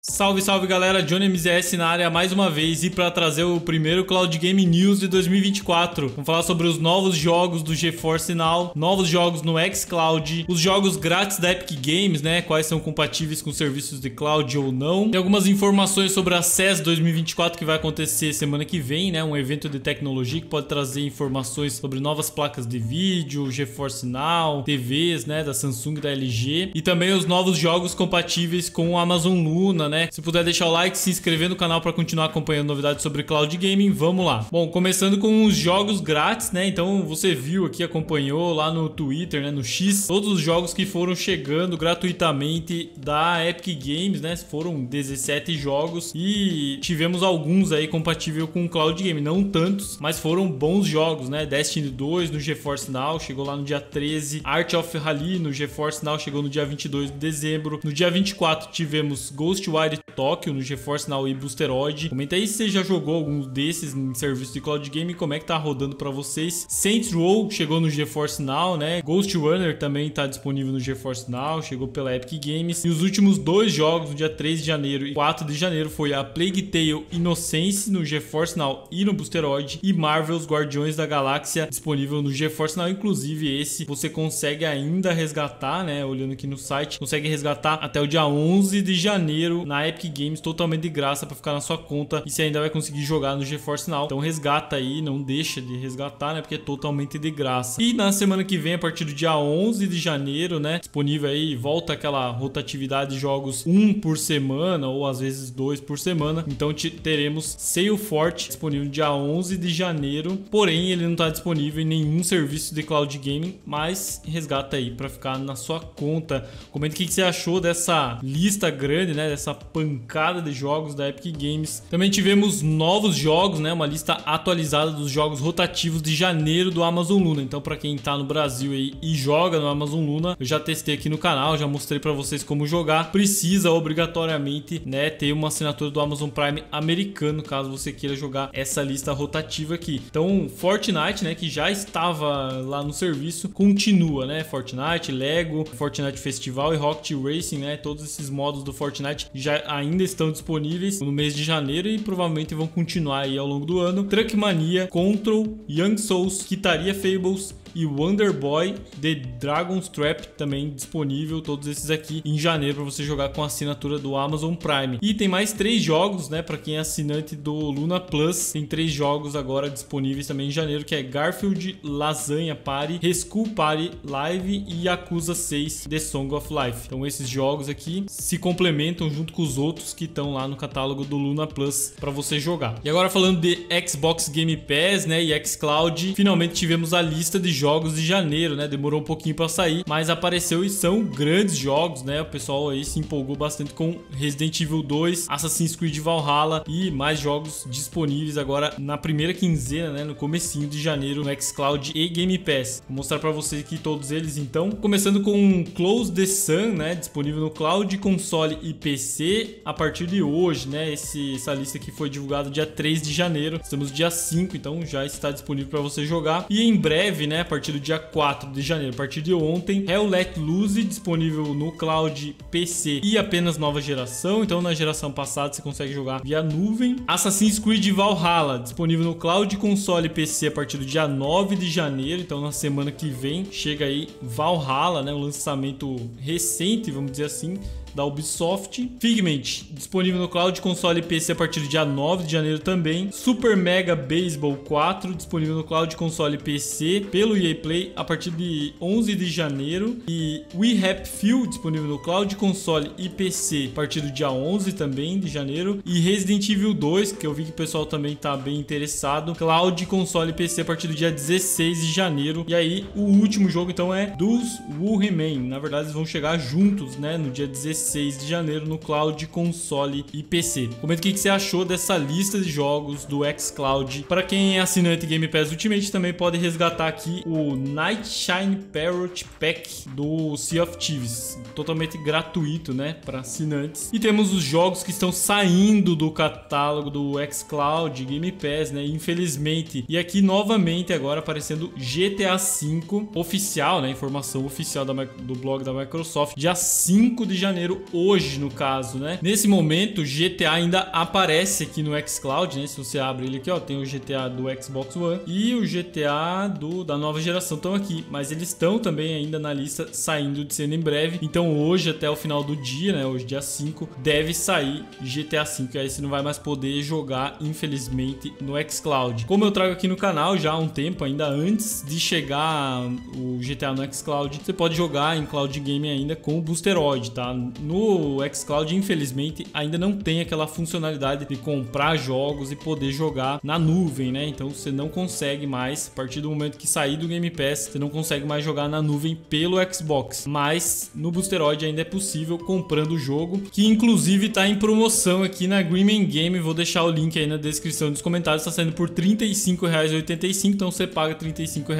Salve, salve galera, Johnny MZS na área mais uma vez e para trazer o primeiro Cloud Game News de 2024. Vamos falar sobre os novos jogos do GeForce Now, novos jogos no xCloud, os jogos grátis da Epic Games, né? Quais são compatíveis com serviços de cloud ou não. Tem algumas informações sobre a CES 2024 que vai acontecer semana que vem, né? Um evento de tecnologia que pode trazer informações sobre novas placas de vídeo, GeForce Now, TVs, né? Da Samsung e da LG. E também os novos jogos compatíveis com o Amazon Luna, né? Se puder deixar o like, se inscrever no canal para continuar acompanhando novidades sobre Cloud Gaming, vamos lá. Bom, começando com os jogos grátis, né? Então você viu aqui, acompanhou lá no Twitter, né? No X, todos os jogos que foram chegando gratuitamente da Epic Games, né? Foram 17 jogos e tivemos alguns aí compatível com o Cloud Game, não tantos, mas foram bons jogos, né? Destiny 2 no GeForce Now, chegou lá no dia 13. Art of Rally no GeForce Now, chegou no dia 22 de dezembro. No dia 24 tivemos Ghostwire Tokyo no GeForce Now e Boosteroid. Comenta aí se você já jogou algum desses em serviço de Cloud Game, como é que tá rodando pra vocês. Saints Row chegou no GeForce Now, né? Ghost Runner também tá disponível no GeForce Now, chegou pela Epic Games. E os últimos dois jogos, no dia 3 de janeiro e 4 de janeiro, foi a Plague Tale Innocence no GeForce Now e no Boosteroid, e Marvel's Guardiões da Galáxia disponível no GeForce Now. Inclusive esse você consegue ainda resgatar, né? Olhando aqui no site, consegue resgatar até o dia 11 de janeiro na Epic Games, totalmente de graça para ficar na sua conta, e você ainda vai conseguir jogar no GeForce Now. Então resgata aí, não deixa de resgatar, né? Porque é totalmente de graça. E na semana que vem, a partir do dia 11 de janeiro, né? Disponível aí, volta aquela rotatividade de jogos, um por semana ou às vezes dois por semana. Então teremos Sailfort disponível no dia 11 de janeiro, porém ele não está disponível em nenhum serviço de Cloud Gaming, mas resgata aí para ficar na sua conta. Comenta o que você achou dessa lista grande, né? Dessa pancada de jogos da Epic Games. Também tivemos novos jogos, né? Uma lista atualizada dos jogos rotativos de janeiro do Amazon Luna. Então, para quem tá no Brasil aí e joga no Amazon Luna, eu já testei aqui no canal, já mostrei para vocês como jogar. Precisa obrigatoriamente, né, ter uma assinatura do Amazon Prime americano, caso você queira jogar essa lista rotativa aqui. Então, Fortnite, né, que já estava lá no serviço, continua, né? Fortnite, Lego, Fortnite Festival e Rocket Racing, né? Todos esses modos do Fortnite já ainda estão disponíveis no mês de janeiro e provavelmente vão continuar aí ao longo do ano. Trackmania, Control, Young Souls, Guitaria Fables e Wonder Boy The Dragon's Trap também disponível, todos esses aqui em janeiro para você jogar com a assinatura do Amazon Prime. E tem mais 3 jogos, né, para quem é assinante do Luna Plus, tem 3 jogos agora disponíveis também em janeiro, que é Garfield Lasanha Party, Rescue Party Live e Yakuza 6 The Song of Life. Então esses jogos aqui se complementam junto com os outros que estão lá no catálogo do Luna Plus para você jogar. E agora falando de Xbox Game Pass, né, e xCloud, finalmente tivemos a lista de jogos de janeiro, né? Demorou um pouquinho para sair, mas apareceu e são grandes jogos, né? O pessoal aí se empolgou bastante com Resident Evil 2, Assassin's Creed Valhalla e mais jogos disponíveis agora na primeira quinzena, né? No comecinho de janeiro no xCloud e Game Pass. Vou mostrar para vocês aqui todos eles então, começando com Close the Sun, né? Disponível no Cloud, console e PC a partir de hoje, né? Essa lista aqui foi divulgada dia 3 de janeiro, estamos dia 5, então já está disponível para você jogar. E em breve, né, a partir do dia 4 de janeiro, a partir de ontem, Hell Let Loose disponível no Cloud, PC e apenas nova geração. Então na geração passada você consegue jogar via nuvem. Assassin's Creed Valhalla disponível no Cloud, console e PC a partir do dia 9 de janeiro. Então na semana que vem chega aí Valhalla, né, um lançamento recente, vamos dizer assim, da Ubisoft. Figment disponível no Cloud, console e PC a partir do dia 9 de janeiro também. Super Mega Baseball 4 disponível no Cloud, console e PC pelo EA Play a partir de 11 de janeiro. E We Happy Few disponível no Cloud, console e PC a partir do dia 11 também de janeiro. E Resident Evil 2, que eu vi que o pessoal também tá bem interessado, Cloud, console e PC a partir do dia 16 de janeiro. E aí o último jogo então é Those Who Remain. Na verdade eles vão chegar juntos, né, no dia 16 de janeiro no Cloud, console e PC. Comenta o que você achou dessa lista de jogos do xCloud. Para quem é assinante Game Pass Ultimate, também pode resgatar aqui o Nightshine Parrot Pack do Sea of Thieves, totalmente gratuito, né, para assinantes. E temos os jogos que estão saindo do catálogo do xCloud Game Pass, né, infelizmente. E aqui novamente agora aparecendo GTA V oficial, né, informação oficial do blog da Microsoft, dia 5 de janeiro janeiro hoje, no caso, né? Nesse momento, o GTA ainda aparece aqui no xCloud, né? Se você abre ele aqui, ó, tem o GTA do Xbox One e o GTA da nova geração estão aqui, mas eles estão também ainda na lista, saindo de cena em breve. Então hoje, até o final do dia, né? Hoje, dia 5, deve sair GTA 5, e aí você não vai mais poder jogar, infelizmente, no xCloud. Como eu trago aqui no canal já há um tempo, ainda antes de chegar o GTA no xCloud, você pode jogar em cloud game ainda com o Boosteroid, tá? No xCloud, infelizmente, ainda não tem aquela funcionalidade de comprar jogos e poder jogar na nuvem, né? Então você não consegue mais, a partir do momento que sair do Game Pass, você não consegue mais jogar na nuvem pelo Xbox. Mas no Boosteroid ainda é possível comprando o jogo, que inclusive tá em promoção aqui na Green Man Game. Vou deixar o link aí na descrição dos comentários. Tá saindo por R$ 35,85, então você paga R$ 35,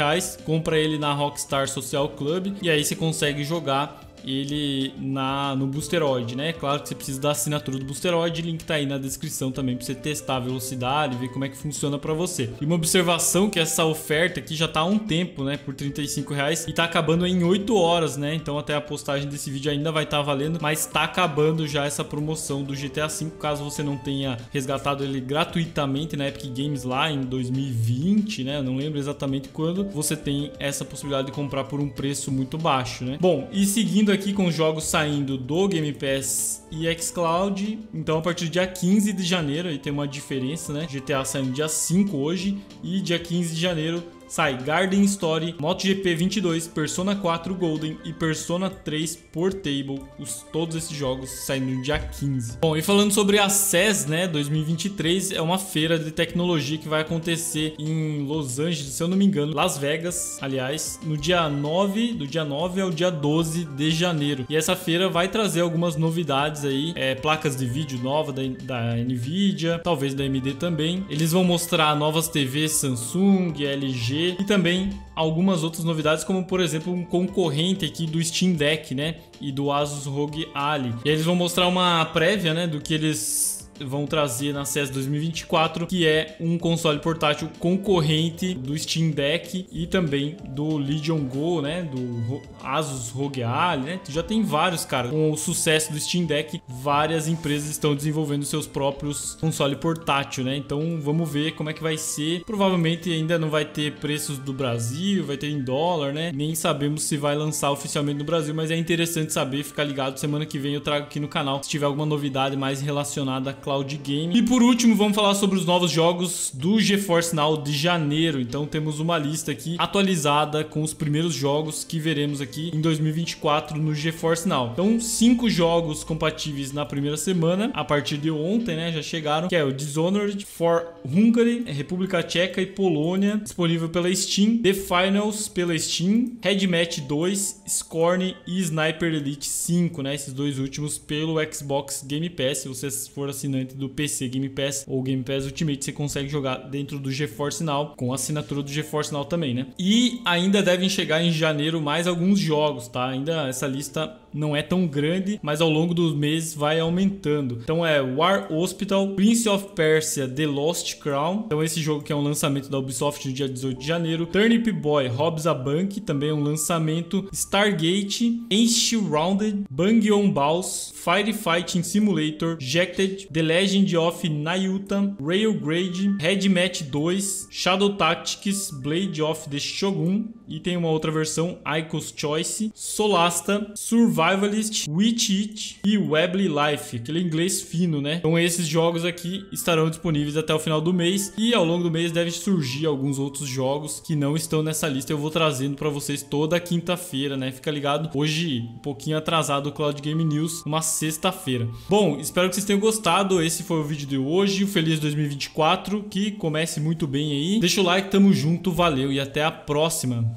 compra ele na Rockstar Social Club e aí você consegue jogar ele no Boosteroid, né? Claro que você precisa da assinatura do Boosteroid, o link tá aí na descrição também para você testar a velocidade, ver como é que funciona para você. E uma observação que essa oferta aqui já tá há um tempo, né? Por R$ 35 e tá acabando em 8 horas, né? Então até a postagem desse vídeo ainda vai estar valendo, mas tá acabando já essa promoção do GTA V, caso você não tenha resgatado ele gratuitamente na Epic Games lá em 2020, né? Eu não lembro exatamente quando, você tem essa possibilidade de comprar por um preço muito baixo, né? Bom, e seguindo aqui com os jogos saindo do Game Pass e xCloud, então a partir do dia 15 de janeiro, aí tem uma diferença, né? GTA saindo dia 5 hoje e dia 15 de janeiro sai Garden Story, MotoGP 22, Persona 4 Golden e Persona 3 Portable. Todos esses jogos saindo no dia 15. Bom, e falando sobre a CES, né, 2023, é uma feira de tecnologia que vai acontecer em Los Angeles, se eu não me engano, Las Vegas, aliás, no dia 9, do dia 9 ao dia 12 de janeiro. E essa feira vai trazer algumas novidades aí, placas de vídeo novas da Nvidia, talvez da AMD também. Eles vão mostrar novas TVs Samsung, LG, e também algumas outras novidades, como por exemplo um concorrente aqui do Steam Deck, né, e do Asus ROG Ally. E eles vão mostrar uma prévia, né, do que eles vão trazer na CES 2024, que é um console portátil concorrente do Steam Deck e também do Legion Go, né, do Asus ROG Ally, né? Já tem vários, cara. Com o sucesso do Steam Deck, várias empresas estão desenvolvendo seus próprios console portátil, né? Então vamos ver como é que vai ser. Provavelmente ainda não vai ter preços do Brasil, vai ter em dólar, né? Nem sabemos se vai lançar oficialmente no Brasil, mas é interessante saber, ficar ligado. Semana que vem eu trago aqui no canal se tiver alguma novidade mais relacionada a cloud game. E por último, vamos falar sobre os novos jogos do GeForce Now de janeiro. Então temos uma lista aqui atualizada com os primeiros jogos que veremos aqui em 2024 no GeForce Now. Então 5 jogos compatíveis na primeira semana, a partir de ontem, né, já chegaram, que é o Dishonored, For Hungary, República Tcheca e Polônia, disponível pela Steam, The Finals pela Steam, Red Match 2, Scorn e Sniper Elite 5, né, esses dois últimos pelo Xbox Game Pass. Se você for assinante do PC Game Pass ou Game Pass Ultimate, você consegue jogar dentro do GeForce Now, com a assinatura do GeForce Now também, né? E ainda devem chegar em janeiro mais alguns jogos, tá? Ainda essa lista não é tão grande, mas ao longo dos meses vai aumentando. Então é War Hospital, Prince of Persia, The Lost Crown. Então esse jogo que é um lançamento da Ubisoft no dia 18 de janeiro. Turnip Boy, Hobbs a Bank, também é um lançamento. Stargate, Ancient Rounded, Bang on Balls, Firefighting Simulator, Jacked, The Legend of Nayuta, Railgrade, Red Match 2, Shadow Tactics, Blade of the Shogun, e tem uma outra versão, Ico's Choice, Solasta, Survivalist, Witch It e Weebly Life, aquele inglês fino, né? Então esses jogos aqui estarão disponíveis até o final do mês, e ao longo do mês deve surgir alguns outros jogos que não estão nessa lista. Eu vou trazendo para vocês toda quinta-feira, né? Fica ligado, hoje um pouquinho atrasado o Cloud Game News, uma sexta-feira. Bom, espero que vocês tenham gostado. Esse foi o vídeo de hoje, o Feliz 2024, que comece muito bem aí. Deixa o like, tamo junto, valeu e até a próxima.